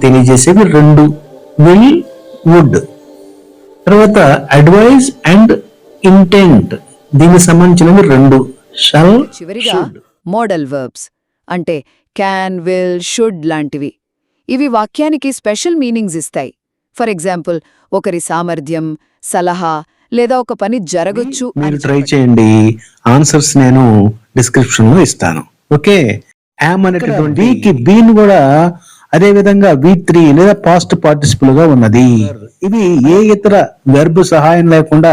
తెలియజేసేవి రెండు, will, would. తర్వాత advice and intent, దీనికి సంబంధించినవి రెండు, షల్, చివరిగా మోడల్ వర్బ్స్ అంటే క్యాన్, విల్, షుడ్ లాంటివి. ఇవి వాక్యానికి స్పెషల్ మీనింగ్స్ ఇస్తాయి. ఫర్ ఎగ్జాంపుల్, ఒకరి సామర్థ్యం, సలహా లేదా ఒక పని జరగొచ్చు. మీరు ట్రై చేయండి, ఆన్సర్స్ నేను డిస్క్రిప్షన్ లో ఇస్తాను. ఓకే, యామ్ అనేటటువంటి బీన్ కూడా అదే విధంగా V3 లేదా పాస్ట్ పార్టిసిపుల్ గా ఉన్నది. ఇవి ఏ ఇతర వెర్బ్ సహాయం లేకుండా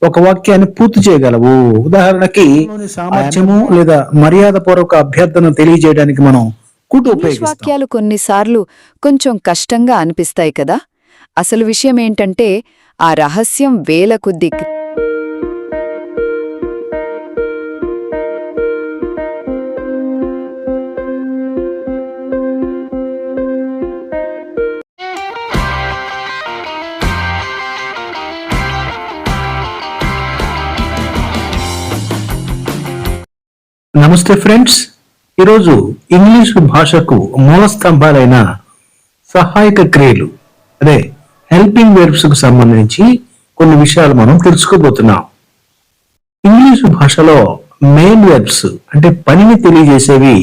ఒక వాక్యాన్ని పూర్తి చేయగలవు. ఉదాహరణకి సామర్థ్యము లేదా మర్యాద పూర్వక అభ్యర్థన తెలియజేయడానికి మనం కుడ్ ఉపయోగిస్తాం. వాక్యాలు కొన్నిసార్లు కొంచెం కష్టంగా అనిపిస్తాయి కదా. అసలు విషయం ఏంటంటే ఆ రహస్యం వేల కొద్ది నమస్తే ఫ్రెండ్స్, ఈరోజు ఇంగ్లీషు భాషకు మూల స్తంభాలైన సహాయక క్రియలు, అదే హెల్పింగ్ వెర్బ్స్ కు సంబంధించి కొన్ని విషయాలు మనం తెలుసుకోబోతున్నాం. ఇంగ్లీషు భాషలో మెయిన్ వెర్బ్స్ అంటే పనిని తెలియజేసేవి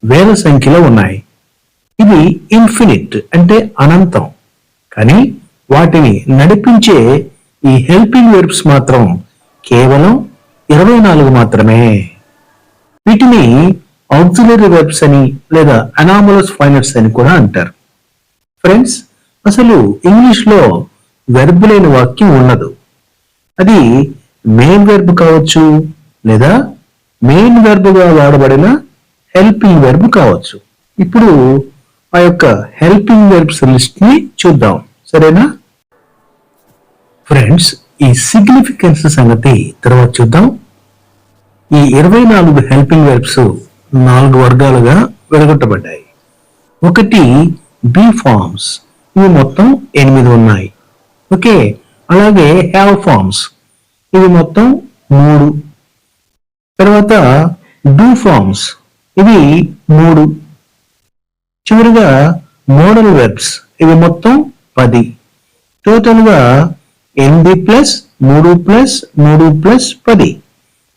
వేల సంఖ్యలో ఉన్నాయి. ఇవి ఇన్ఫినిట్ అంటే అనంతం, కానీ వాటిని నడిపించే ఈ హెల్పింగ్ వెర్బ్స్ మాత్రం కేవలం 24 మాత్రమే. వీటిని ఆక్సిలరీ వెర్బ్స్ అని లేదా అనామలస్ ఫైనట్స్ అని కూడా అంటారు. ఫ్రెండ్స్, అసలు ఇంగ్లీష్ లో వెర్బ్ లేని వాక్యం ఉండదు. అది మెయిన్ వెర్బ్ కావచ్చు లేదా మెయిన్ వెర్బ్ గా వాడబడిన హెల్పింగ్ వెర్బ్ కావచ్చు. ఇప్పుడు ఆ యొక్క హెల్పింగ్ వెర్బ్స్ లిస్ట్ ని చూద్దాం, సరేనా? ఫ్రెండ్స్, ఈ సిగ్నిఫికెన్స్ సంగతి తర్వాత చూద్దాం. ఈ 24 హెల్పింగ్ వెర్బ్స్ 4 వర్గాలుగా విడగొట్టబడ్డాయి. ఒకటి బీ ఫార్మ్స్, ఇవి మొత్తం 8 ఉన్నాయి. ఓకే, అలాగే హ్యావ్ ఫార్మ్స్, ఇవి మొత్తం 3. తర్వాత డూ ఫార్మ్స్, ఇవి 3. చివరిగా మోడల్ వెర్బ్స్, ఇవి మొత్తం 10. టోటల్ గా 8 ప్లస్ 3 ప్లస్ 3 ప్లస్ 10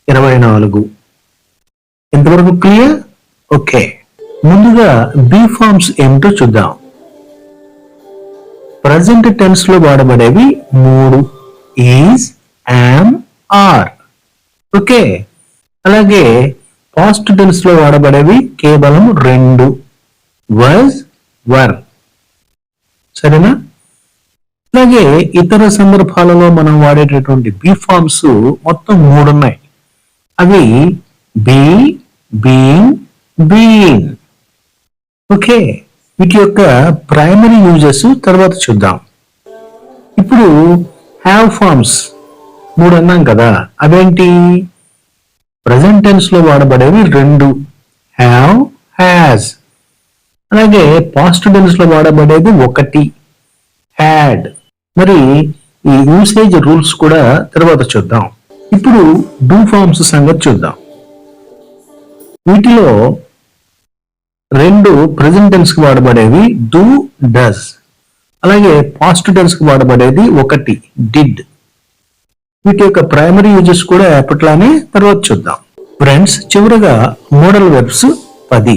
24. ఎంతవరకు క్లియర్? ఓకే, ముందుగా బీ ఫార్మ్స్ ఏమిటో చూద్దాం. ప్రజెంట్ టెన్స్ లో వాడబడేవి 3, ఈజ్, యామ్, ఆర్. ఓకే, అలాగే పాస్ట్ టెన్స్ లో వాడబడేవి కేవలం 2, వాజ్, వర్. సరేనా? అలాగే ఇతర సందర్భాలలో మనం వాడేటటువంటి బీ ఫార్మ్స్ మొత్తం 3 ఉన్నాయి. అవి బీ, బీయింగ్, బీయింగ్. ఓకే, వీటి యొక్క ప్రైమరీ యూజెస్ తర్వాత చూద్దాం. ఇప్పుడు హ్యావ్ ఫార్మ్స్ 3 అన్నాం కదా, అవేంటి? ప్రజెంట్ టెన్స్ లో వాడబడేవి 2, హ్యావ్, హ్యాజ్. అలాగే పాస్ట్ టెన్స్ లో వాడబడేది 1, హ్యాడ్. మరి ఈ యూసేజ్ రూల్స్ కూడా తర్వాత చూద్దాం. ఇప్పుడు డూ ఫార్మ్స్ సంగతి చూద్దాం. వీటిలో 2 ప్రెజెంట్ టెన్స్ కి వాడబడేవి డూ, డస్. అలాగే పాస్ట్ టెన్స్ కి వాడబడేది 1, డిడ్. వీటి యొక్క ప్రైమరీ యూజెస్ కూడా ఎప్పట్లానే తర్వాత చూద్దాం. ఫ్రెండ్స్, చివరగా మోడల్ వెర్బ్స్ 10.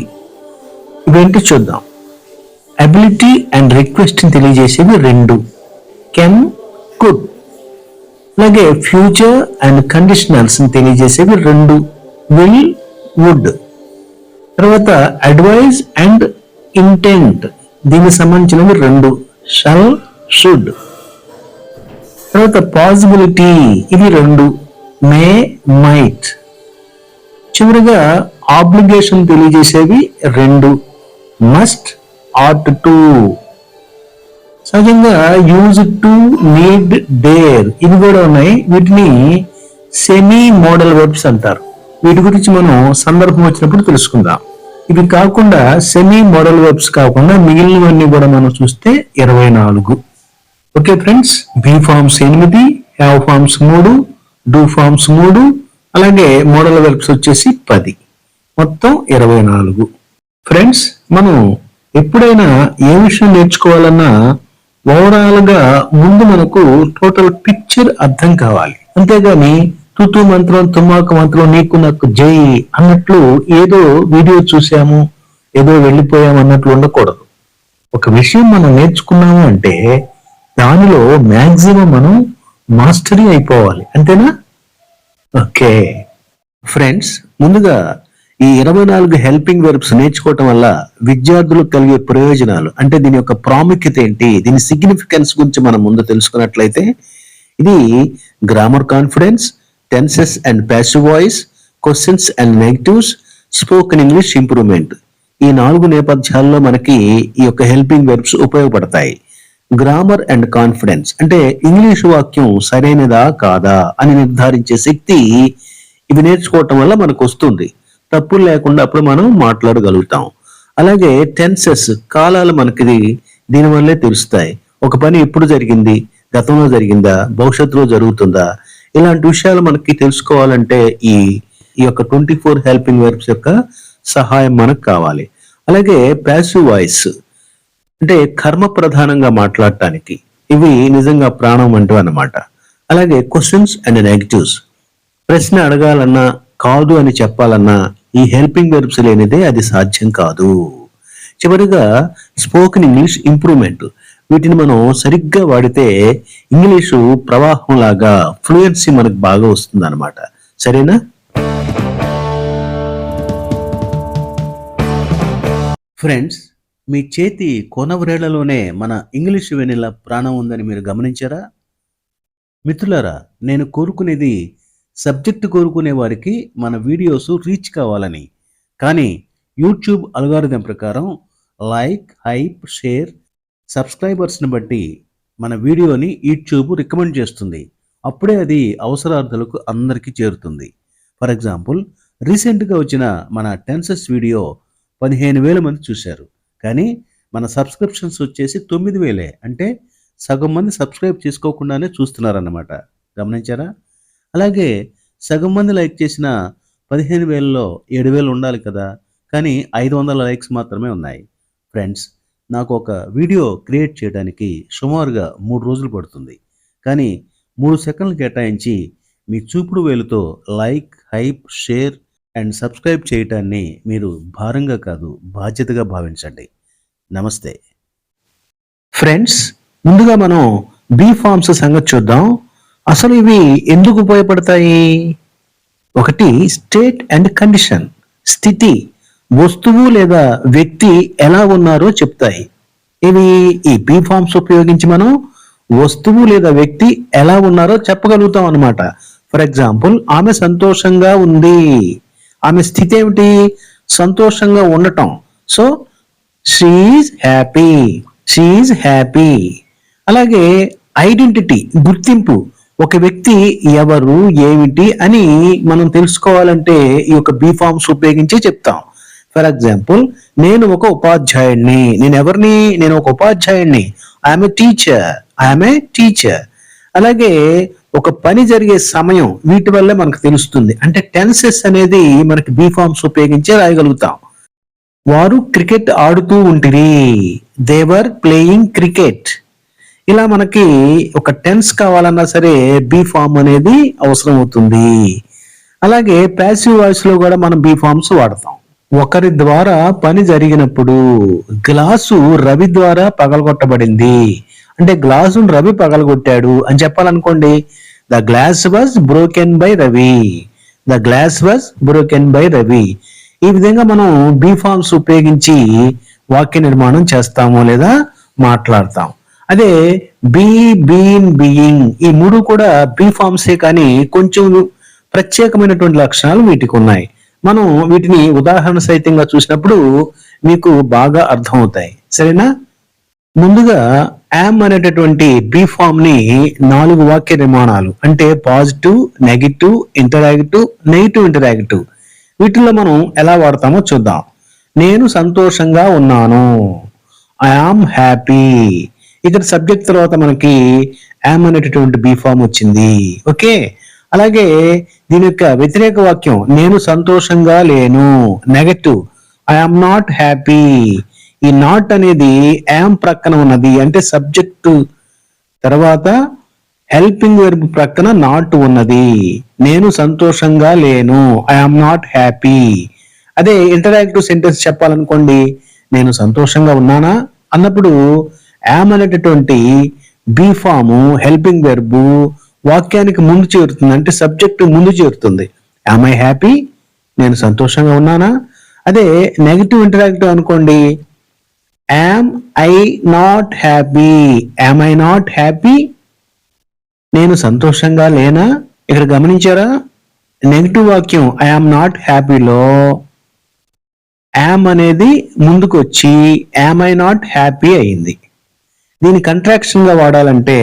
ఇవేంటి చూద్దాం. అబిలిటీ అండ్ రిక్వెస్ట్ తెలియజేసేవి 2, కెన్, కుడ్. అలాగే ఫ్యూచర్ అండ్ కండిషనల్స్ తెలియజేసేవి 2, విల్, వుడ్. తర్వాత అడ్వైజ్ అండ్ ఇంటెంట్, దీనికి సంబంధించినవి 2, షల్, షుడ్. తర్వాత పాసిబిలిటీ, ఇవి 2, మే, మైట్. చివరిగా ఆబ్లిగేషన్ తెలియజేసేవి 2, మస్ట్, ఆట్ టు. సహజంగా యూజ్ టు, నీడ్, డేర్ ఇవి కూడా ఉన్నాయి. వీటిని సెమీ మోడల్ వెర్బ్స్ అంటారు. వీటి గురించి మనం సందర్భం వచ్చినప్పుడు తెలుసుకుందాం. ఇవి కాకుండా సెమీ మోడల్ వెర్బ్స్ కాకుండా మిగిలినవన్నీ కూడా మనం చూస్తే 24. Okay friends, be forms 8, have forms 3, do forms 3, అలాగే మోడల్ వెర్బ్స్ వచ్చేసి 10, మొత్తం 24. ఫ్రెండ్స్, మనం ఎప్పుడైనా ఏ విషయం నేర్చుకోవాలన్నా ఓవరాల్ గా ముందు మనకు టోటల్ పిక్చర్ అర్థం కావాలి. అంతేగాని తుతు మంత్రం తుమ్మాకు మంత్రం నీకు నాకు జై అన్నట్లు ఏదో వీడియో చూసాము ఏదో వెళ్ళిపోయాము అన్నట్లు ఉండకూడదు. ఒక విషయం మనం నేర్చుకున్నాము అంటే దానిలో మ్యాక్సిమం మనం మాస్టరీ అయిపోవాలి, అంతేనా? ఓకే ఫ్రెండ్స్, ముందుగా ఈ 24 హెల్పింగ్ వెర్బ్స్ నేర్చుకోవటం వల్ల విద్యార్థులకు కలిగే ప్రయోజనాలు అంటే దీని యొక్క ప్రాముఖ్యత ఏంటి, దీని సిగ్నిఫికెన్స్ గురించి మనం ముందు తెలుసుకున్నట్లయితే ఇది grammar confidence, tenses and passive voice, questions and negatives, spoken English improvement. ఈ 4 నేపథ్యాల్లో మనకి ఈ యొక్క హెల్పింగ్ వెర్బ్స్ ఉపయోగపడతాయి. గ్రామర్ అండ్ కాన్ఫిడెన్స్ అంటే ఇంగ్లీష్ వాక్యం సరైనదా కాదా అని నిర్ధారించే శక్తి ఇవి నేర్చుకోవటం వల్ల మనకు వస్తుంది. తప్పులు లేకుండా అప్పుడు మనం మాట్లాడగలుగుతాం. అలాగే టెన్సెస్ కాలాలు మనకి దీనివల్లే తెలుస్తాయి. ఒక పని ఎప్పుడు జరిగింది, గతంలో జరిగిందా, భవిష్యత్తులో జరుగుతుందా, ఇలాంటి విషయాలు మనకి తెలుసుకోవాలంటే ఈ యొక్క 24 హెల్పింగ్ వెర్బ్స్ యొక్క సహాయం మనకు కావాలి. అలాగే ప్యాసివ్ వాయిస్ అంటే కర్మ ప్రధానంగా మాట్లాడటానికి ఇవి నిజంగా ప్రాణం అంటూ అన్నమాట. అలాగే క్వశ్చన్స్ అండ్ నెగటివ్స్ ప్రశ్న అడగాలన్నా కాదు అని చెప్పాలన్నా ఈ హెల్పింగ్ వెర్బ్స్ లేనిదే అది సాధ్యం కాదు. చివరిగా స్పోకెన్ ఇంగ్లీష్ ఇంప్రూవ్మెంట్, వీటిని మనం సరిగ్గా వాడితే ఇంగ్లీషు ప్రవాహం లాగా ఫ్లూయెన్సీ మనకు బాగా వస్తుంది అనమాట. సరేనా? ఫ్రెండ్స్, మీ చేతి కొనవ్రేళ్లలోనే మన ఇంగ్లీష్ వెనిలా ప్రాణం ఉందని మీరు గమనించారా? మిత్రులారా, నేను కోరుకునేది సబ్జెక్టు కోరుకునే వారికి మన వీడియోస్ రీచ్ కావాలని. కానీ యూట్యూబ్ అల్గారిథం ప్రకారం లైక్, హైప్, షేర్, సబ్స్క్రైబర్స్ని బట్టి మన వీడియోని యూట్యూబ్ రికమెండ్ చేస్తుంది. అప్పుడే అది అవసరార్థులకు అందరికీ చేరుతుంది. ఫర్ ఎగ్జాంపుల్, రీసెంట్గా వచ్చిన మన టెన్సెస్ వీడియో 15,000 మంది చూశారు. కానీ మన సబ్స్క్రిప్షన్స్ వచ్చేసి 9,000. అంటే సగం మంది సబ్స్క్రైబ్ చేసుకోకుండానే చూస్తున్నారన్నమాట. గమనించారా? అలాగే సగం మంది లైక్ చేసిన 15,000లో 7,000 ఉండాలి కదా, కానీ 500 లైక్స్ మాత్రమే ఉన్నాయి. ఫ్రెండ్స్, నాకు ఒక వీడియో క్రియేట్ చేయడానికి సుమారుగా 3 రోజులు పడుతుంది. కానీ 3 సెకండ్లు కేటాయించి మీ చూపుడు వేలుతో like, hype, share and subscribe చేయటాన్ని మీరు భారంగా కాదు బాధ్యతగా భావించండి. నమస్తే ఫ్రెండ్స్. ముందుగా మనం బీ ఫార్మ్స్ సంగతి చూద్దాం. అసలు ఇవి ఎందుకు ఉపయోగపడతాయి? ఒకటి, స్టేట్ అండ్ కండిషన్, స్థితి, వస్తువు లేదా వ్యక్తి ఎలా ఉన్నారో చెప్తాయి. ఇవి ఈ బీ ఫార్మ్స్ ఉపయోగించి మనం వస్తువు లేదా వ్యక్తి ఎలా ఉన్నారో చెప్పగలుగుతాం అన్నమాట. ఫర్ ఎగ్జాంపుల్, ఆమె సంతోషంగా ఉంది. ఆమె స్థితి ఏమిటి? సంతోషంగా ఉండటం. So she's happy, she's happy. అలాగే ఐడెంటిటీ, గుర్తింపు, ఒక వ్యక్తి ఎవరు ఏమిటి అని మనం తెలుసుకోవాలంటే ఈ యొక్క బీ ఫార్మ్స్ ఉపయోగించి చెప్తాం. ఫర్ ఎగ్జాంపుల్, నేను ఒక ఉపాధ్యాయుడిని. నేను ఎవరిని? నేను ఒక ఉపాధ్యాయుడిని. I'm a teacher, I'm a teacher. అలాగే ఒక పని జరిగే సమయం, వీటి వల్ల మనకు తెలుస్తుంది. అంటే టెన్సెస్ అనేది మనకి బీ ఫార్మ్స్ ఉపయోగించి రాయగలుగుతాం. వారు క్రికెట్ ఆడుతూ ఉంటిరి, దే వర్ ప్లేయింగ్ క్రికెట్. ఇలా మనకి ఒక టెన్స్ కావాలన్నా సరే బీ ఫార్మ్ అనేది అవసరం అవుతుంది. అలాగే ప్యాసివ్ వాయిస్ లో కూడా మనం బీ ఫార్మ్స్ వాడతాం. ఒకరి ద్వారా పని జరిగినప్పుడు, గ్లాసు రవి ద్వారా పగలగొట్టబడింది. అంటే గ్లాసును రవి పగలగొట్టాడు అని చెప్పాలనుకోండి, the glass was broken by Ravi, the glass was broken by Ravi. ఈ విధంగా మనం బీ ఫార్మ్స్ ఉపయోగించి వాక్య నిర్మాణం చేస్తాము లేదా మాట్లాడతాం. అదే బీ, బీన్, బీయింగ్, ఈ 3 కూడా బీ ఫార్మ్సే, కానీ కొంచెం ప్రత్యేకమైనటువంటి లక్షణాలు వీటికి ఉన్నాయి. మనం వీటిని ఉదాహరణ సహితంగా చూసినప్పుడు మీకు బాగా అర్థమవుతాయి. సరేనా? ముందుగా యామ్ అనేటటువంటి బీ ఫామ్ ని 4 వాక్య నిర్మాణాలు అంటే positive, negative, interactive, negative interactive, వీటిల్లో మనం ఎలా వాడతామో చూద్దాం. నేను సంతోషంగా ఉన్నాను, ఐ ఆమ్ హ్యాపీ. ఇక్కడ సబ్జెక్ట్ తర్వాత మనకి యామ్ అనేటటువంటి బీ ఫామ్ వచ్చింది. ఓకే. అలాగే దీని యొక్క వ్యతిరేక వాక్యం నేను సంతోషంగా లేను, negative, I am not happy. ఈ నాట్ అనేది యామ్ ప్రక్కన ఉన్నది అంటే సబ్జెక్టు తర్వాత హెల్పింగ్ వెర్బ్ ప్రక్కన నాట్ ఉన్నది. నేను సంతోషంగా లేను, ఐఎమ్ నాట్ హ్యాపీ. అదే ఇంటరాక్టివ్ సెంటెన్స్ చెప్పాలనుకోండి, నేను సంతోషంగా ఉన్నానా అన్నప్పుడు యామ్ అనేటటువంటి బీ ఫాము హెల్పింగ్ వెర్బ్ వాక్యానికి ముందు చేరుతుంది, అంటే సబ్జెక్ట్ ముందు చేరుతుంది. యామ్ ఐ హ్యాపీ, నేను సంతోషంగా ఉన్నానా. అదే నెగటివ్ ఇంటరాక్టివ్ అనుకోండి, am I not happy, am I not happy, నేను సంతోషంగా లేనా. ఇక్కడ గమనించారా, నెగటివ్ వాక్యం ఐఆమ్ నాట్ హ్యాపీలో యామ్ అనేది ముందుకు వచ్చి యామ్ ఐ నాట్ హ్యాపీ అయింది. దీని కంట్రాక్షన్ గా వాడాలంటే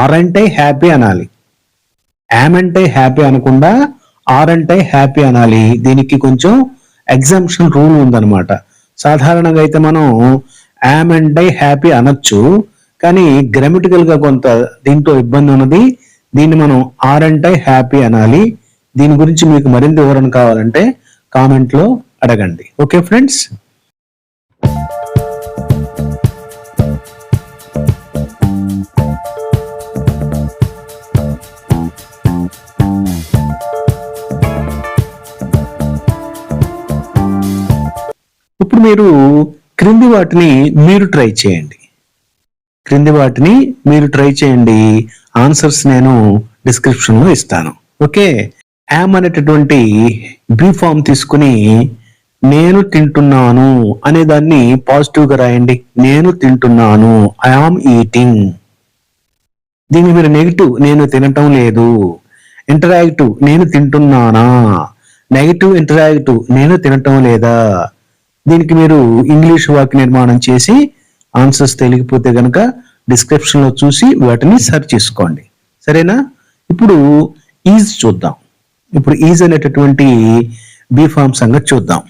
ఆర్ అంటే హ్యాపీ అనాలి, యామ్ అంటే హ్యాపీ అనకుండా ఆర్ అంటే హ్యాపీ అనాలి. దీనికి కొంచెం ఎగ్జామ్షన్ రూల్ ఉందన్నమాట. సాధారణంగా అయితే మనం యామ్ అంటే హ్యాపీ అనొచ్చు, కానీ గ్రామటికల్ గా కొంత దీంట్లో ఇబ్బంది ఉన్నది. దీన్ని మనం ఆర్ అంటే హ్యాపీ అనాలి. దీని గురించి మీకు మరింత వివరణ కావాలంటే కామెంట్ లో అడగండి. Okay friends. ఇప్పుడు మీరు క్రింది వాటిని మీరు ట్రై చేయండి. ఆన్సర్స్ నేను డిస్క్రిప్షన్ లో ఇస్తాను. ఓకే. యామ్ అనేటటువంటి బీ ఫామ్ తీసుకుని నేను తింటున్నాను అనే దాన్ని పాజిటివ్ గా రాయండి. నేను తింటున్నాను, ఐ ఆమ్ ఈటింగ్. దీన్ని మీరు నెగిటివ్, నేను తినటం లేదు. ఇంటరాక్టివ్, నేను తింటున్నానా. నెగిటివ్ ఇంటరాక్టివ్, నేను తినటం లేదా. దీనికి మీరు ఇంగ్లీష్ వాక్య నిర్మాణం చేసి ఆన్సర్స్ తెలియకపోతే గనక డిస్క్రిప్షన్ లో చూసి వాటిని సెర్చ్ చేసుకోండి. సరేనా. ఇప్పుడు ఈజ్ చూద్దాం. ఇప్పుడు ఈజ్ అనేటటువంటి బీ ఫామ్ సంగతి చూద్దాం.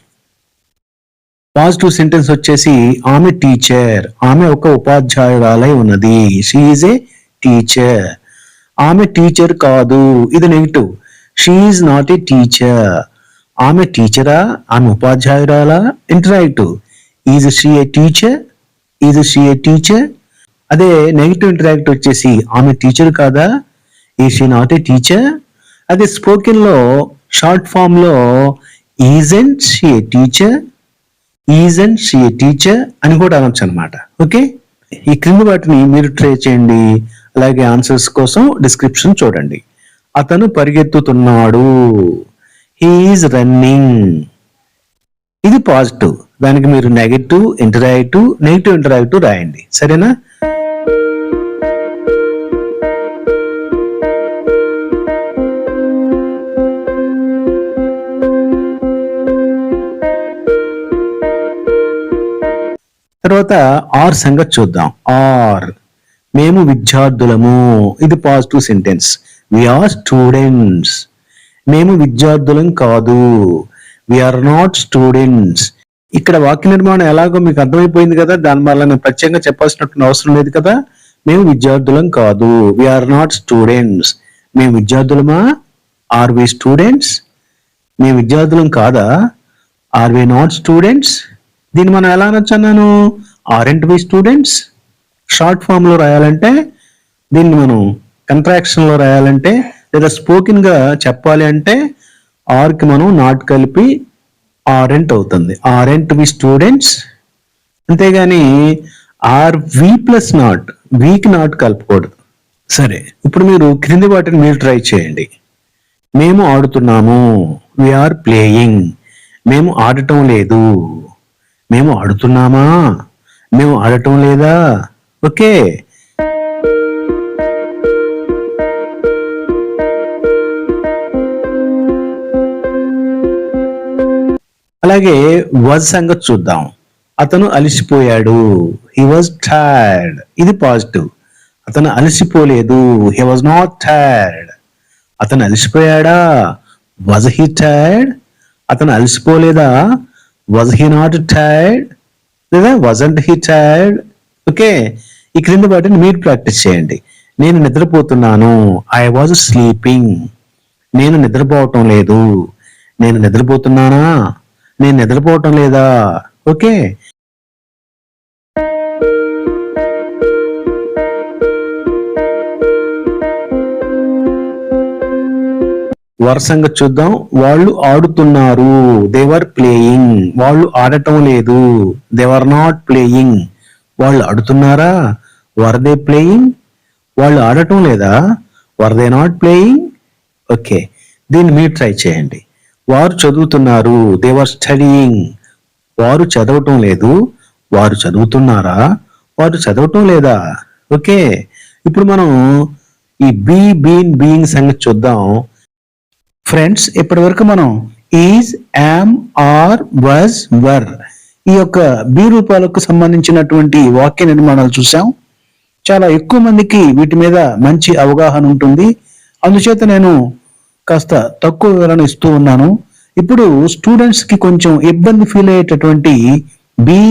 పాజిటివ్ సెంటెన్స్ వచ్చేసి ఆమె టీచర్, ఆమె ఒక ఉపాధ్యాయురాలై ఉన్నది. She is a teacher. ఆమె టీచర్ కాదు, ఇది negative. She is not a teacher. ఆమె టీచరా, ఆమె ఉపాధ్యాయురాలా. Interactive, is she a teacher, is she a teacher. అదే నెగిటివ్ ఇంటరాక్టివ్ వచ్చేసి ఆమె టీచర్ కాదా, is she not a teacher. అదే స్పోకెన్ లో షార్ట్ ఫామ్ లో isn't she a teacher, isn't she a teacher అని కూడా అనొచ్చు అనమాట. ఓకే. ఈ క్రింది వాటిని మీరు ట్రై చేయండి. అలాగే ఆన్సర్స్ కోసం డిస్క్రిప్షన్ చూడండి. అతను పరిగెత్తుతున్నాడు, హీ ఈజ్ రన్నింగ్. ఇది పాజిటివ్, దానికి మీరు నెగిటివ్ ఇంటరాక్టివ్ రాయండి. సరేనా. తర్వాత ఆర్ సంగతి చూద్దాం. ఆర్, మేము విద్యార్థులము. ఇది positive sentence. We are students. మేము విద్యార్థులం కాదు, వి ఆర్ నాట్ స్టూడెంట్స్. ఇక్కడ వాక్య నిర్మాణం ఎలాగో మీకు అర్థమైపోయింది కదా, దాని వల్ల నేను ప్రత్యేకంగా చెప్పాల్సినటువంటి అవసరం లేదు కదా. మేము విద్యార్థులం కాదు, వి ఆర్ నాట్ స్టూడెంట్స్. మేము విద్యార్థులమా, ఆర్ వి స్టూడెంట్స్. మేము విద్యార్థులం కాదా, ఆర్ వి నాట్ స్టూడెంట్స్. దీన్ని మనం ఎలా అనొచ్చన్నాను, ఆర్ఎంట్ వి స్టూడెంట్స్. షార్ట్ ఫామ్ లో రాయాలంటే, దీన్ని మనం కంట్రాక్షన్ లో రాయాలంటే, లేదా స్పోకెన్ గా చెప్పాలి అంటే ఆర్ కి మనం నాట్ కలిపి ఆర్ఎంట్ అవుతుంది. Aren't we students. అంతేగాని ఆర్ వి ప్లస్ నాట్, వీకి నాట్ కలపకూడదు. సరే, ఇప్పుడు మీరు క్రింది వాటిని మీరు ట్రై చేయండి. మేము ఆడుతున్నాము, వి ఆర్ ప్లేయింగ్. మేము ఆడటం లేదు, మేము ఆడుతున్నామా, మేము ఆడటం లేదా. ఓకే. అలాగే వాజ్ సంగతి చూద్దాం. అతను అలసిపోయాడు, హీ వాజ్ టైర్డ్. ఇది పాజిటివ్. అతను అలసిపోలేదు, హీ వాజ్ నాట్ టైర్డ్. అతను అలసిపోయాడా, వాజ్ హీ టైర్డ్. అతను అలసిపోలేదా, వాజ్ హీ నాట్ టైర్డ్, లేదా వాజంట్ హీ టైర్డ్. ఓకే. ఈ క్రింది వాటిని మీరు ప్రాక్టీస్ చేయండి. నేను నిద్రపోతున్నాను, ఐ వాజ్ స్లీపింగ్. నేను నిద్రపోవటం లేదు, నేను నిద్రపోతున్నానా, నేను నిద్రపోవటం లేదా. ఓకే. వరుసంగా చూద్దాం. వాళ్ళు ఆడుతున్నారు, దేవర్ ప్లేయింగ్. వాళ్ళు ఆడటం లేదు, దేవర్ నాట్ ప్లేయింగ్. వాళ్ళు ఆడుతున్నారా, వర్ దే ప్లేయింగ్. వాళ్ళు ఆడటం లేదా, were they not playing. Okay, దీన్ని మీరు ట్రై చేయండి. వారు చదువుతున్నారు, దేవర్ స్టడీయింగ్. వారు చదవటం లేదు, వారు చదువుతున్నారా, వారు చదవటం లేదా. ఓకే, ఇప్పుడు మనం ఈ బీన్ బీయింగ్ సంగతి చూద్దాం. ఫ్రెండ్స్, ఇప్పటి వరకు మనం ఈజ్, యామ్, ఆర్, వాజ్, వర్ ఈ యొక్క బి రూపాలకు సంబంధించినటువంటి వాక్య నిర్మాణాలు చూసాం. చాలా ఎక్కువ మందికి వీటి మీద మంచి అవగాహన ఉంటుంది. అందుచేత నేను కాస్త తక్కువ వివరణ ఇస్తూ ఉన్నాను. ఇప్పుడు స్టూడెంట్స్ కి కొంచెం ఇబ్బంది ఫీల్ అయ్యేటటువంటి బీ,